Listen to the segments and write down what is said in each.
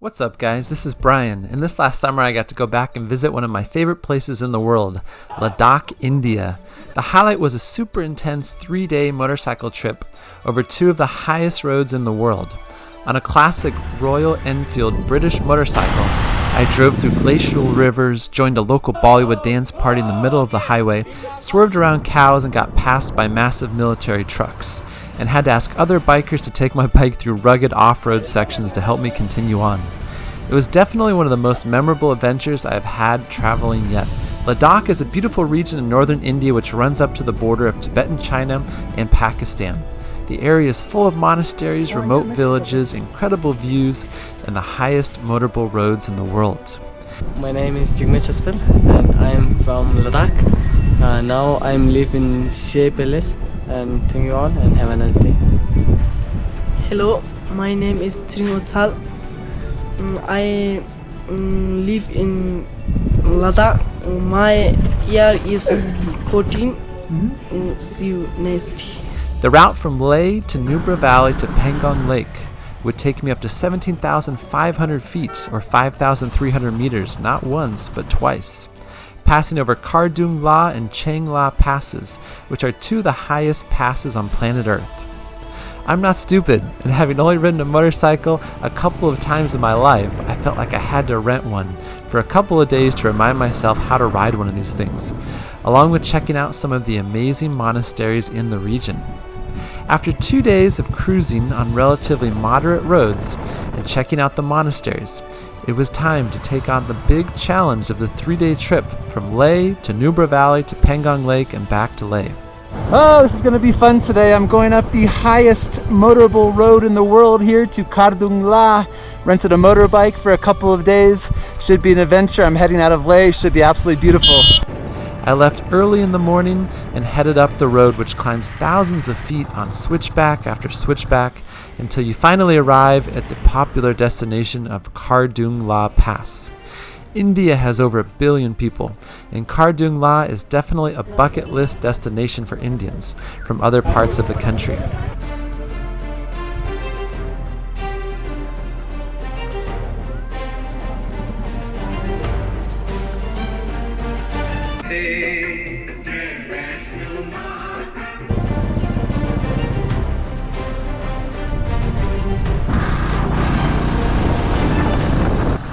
What's up, guys? This is Brian, and this last summer I got to go back and visit one of my favorite places in the world, Ladakh, India. The highlight was a super intense 3-day motorcycle trip over two of the highest roads in the world. On a classic Royal Enfield British motorcycle, I drove through glacial rivers, joined a local Bollywood dance party in the middle of the highway, swerved around cows and got passed by massive military trucks, and had to ask other bikers to take my bike through rugged off-road sections to help me continue on. It was definitely one of the most memorable adventures I have had traveling yet. Ladakh is a beautiful region in northern India which runs up to the border of Tibetan China and Pakistan. The area is full of monasteries, remote villages, incredible views, and the highest motorable roads in the world. My name is Jigmesh Chaspal and I am from Ladakh. Now I live in Shea Palace, and thank you all and have a nice day. Hello, my name is Tsal. I live in Ladakh. My year is 14. See you next. The route from Leh to Nubra Valley to Pangong Lake would take me up to 17,500 feet or 5,300 meters, not once but twice, passing over Khardung La and Chang La passes, which are two of the highest passes on planet Earth. I'm not stupid, and having only ridden a motorcycle a couple of times in my life, I felt like I had to rent one for a couple of days to remind myself how to ride one of these things, along with checking out some of the amazing monasteries in the region. After 2 days of cruising on relatively moderate roads and checking out the monasteries, it was time to take on the big challenge of the 3-day trip from Leh to Nubra Valley to Pangong Lake and back to Leh. Oh, this is going to be fun today. I'm going up the highest motorable road in the world here to Khardung La. Rented a motorbike for a couple of days. Should be an adventure. I'm heading out of Leh. Should be absolutely beautiful. I left early in the morning and headed up the road, which climbs thousands of feet on switchback after switchback until you finally arrive at the popular destination of Khardung La Pass. India has over 1 billion people, and Khardung La is definitely a bucket list destination for Indians from other parts of the country.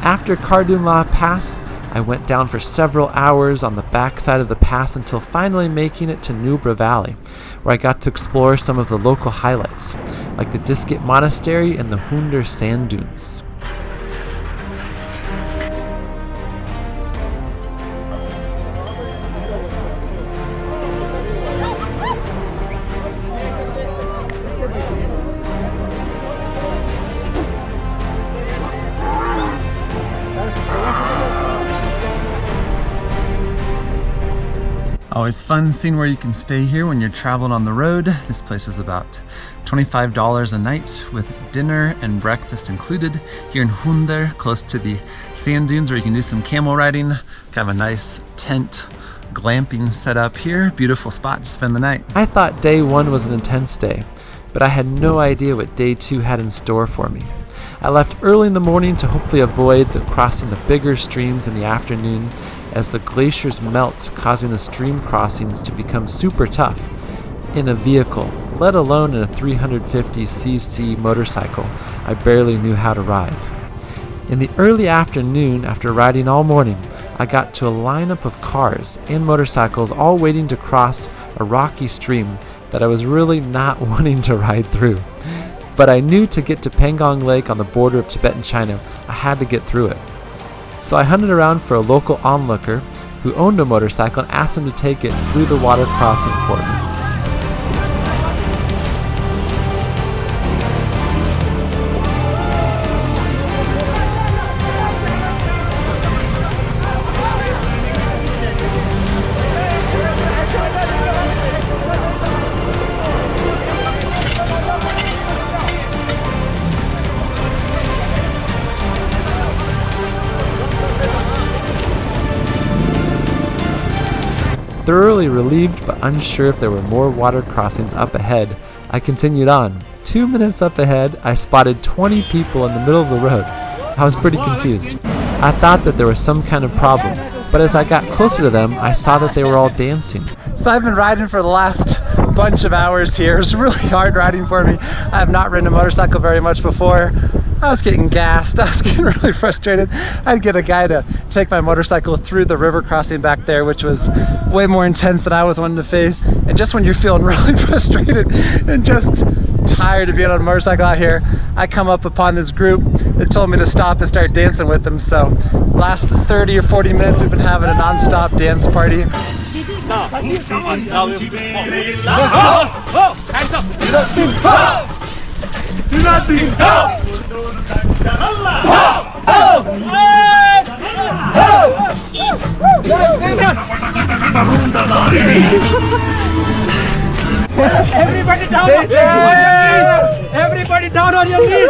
After Khardung La Pass, I went down for several hours on the backside of the pass until finally making it to Nubra Valley, where I got to explore some of the local highlights, like the Diskit Monastery and the Hunder sand dunes. Always fun seeing where you can stay here when you're traveling on the road. This place is about $25 a night with dinner and breakfast included here in Hunder, close to the sand dunes where you can do some camel riding. Kind of a nice tent glamping setup here. Beautiful spot to spend the night. I thought day 1 was an intense day, but I had no idea what day 2 had in store for me. I left early in the morning to hopefully avoid the crossing the bigger streams in the afternoon as the glaciers melt, causing the stream crossings to become super tough in a vehicle, let alone in a 350cc motorcycle I barely knew how to ride. In the early afternoon, after riding all morning, I got to a lineup of cars and motorcycles all waiting to cross a rocky stream that I was really not wanting to ride through. But I knew to get to Pangong Lake on the border of Tibetan China, I had to get through it. So I hunted around for a local onlooker who owned a motorcycle and asked him to take it through the water crossing for me. Thoroughly relieved but unsure if there were more water crossings up ahead, I continued on. 2 minutes up ahead, I spotted 20 people in the middle of the road, I was pretty confused. I thought that there was some kind of problem, but as I got closer to them, I saw that they were all dancing. So I've been riding for the last bunch of hours here. It's really hard riding for me. I have not ridden a motorcycle very much before. I was getting gassed. I was getting really frustrated. I'd get a guy to take my motorcycle through the river crossing back there, which was way more intense than I was wanting to face. And just when you're feeling really frustrated and just tired of being on a motorcycle out here, I come up upon this group that told me to stop and start dancing with them. So last 30 or 40 minutes we've been having a non-stop dance party. Everybody down on your knees! Everybody down on your knees!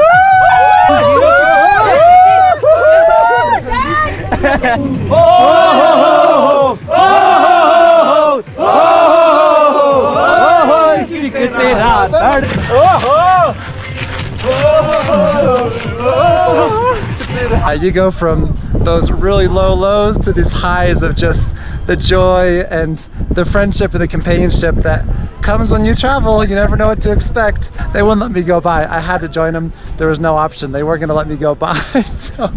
You go from those really low lows to these highs of just the joy and the friendship and the companionship that comes when you travel. You never know what to expect. They wouldn't let me go by. I had to join them. There was no option. They weren't going to let me go by. So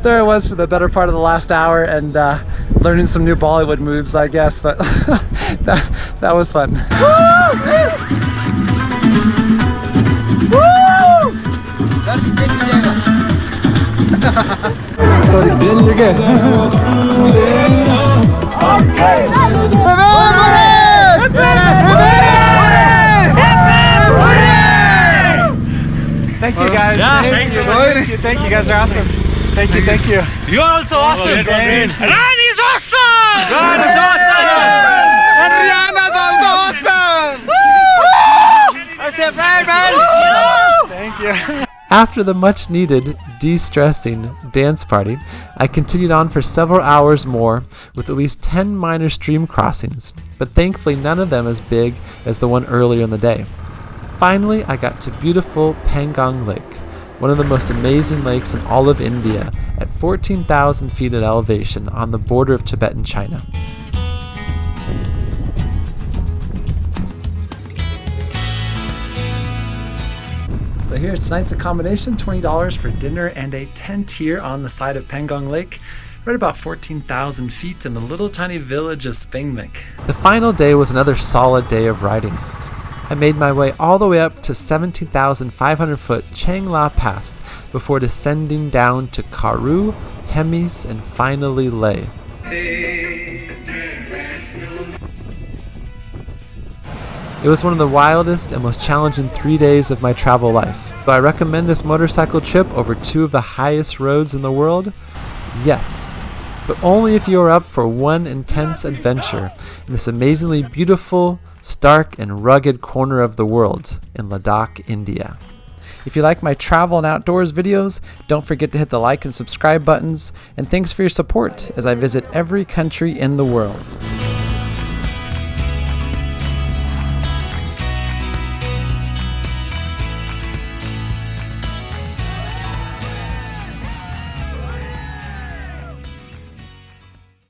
there I was for the better part of the last hour and learning some new Bollywood moves, I guess. But that was fun. Sorry, Ben, you're good. Thank you guys. Yeah, thank you. Thank you guys are awesome. Thank you. You are also awesome. Ran is awesome. Ran is awesome. And Rihanna's also awesome. I said, man. Thank you. After the much needed de-stressing dance party, I continued on for several hours more with at least 10 minor stream crossings, but thankfully none of them as big as the one earlier in the day. Finally, I got to beautiful Pangong Lake, one of the most amazing lakes in all of India, at 14,000 feet at elevation on the border of Tibet and China. So here, tonight's accommodation, $20 for dinner and a tent here on the side of Pangong Lake, right about 14,000 feet in the little tiny village of Spengmik. The final day was another solid day of riding. I made my way all the way up to 17,500 foot Chang Pass before descending down to Karoo, Hemis, and finally Leh. It was one of the wildest and most challenging 3 days of my travel life. Do I recommend this motorcycle trip over two of the highest roads in the world? Yes, but only if you are up for one intense adventure in this amazingly beautiful, stark, and rugged corner of the world in Ladakh, India. If you like my travel and outdoors videos, don't forget to hit the like and subscribe buttons, and thanks for your support as I visit every country in the world.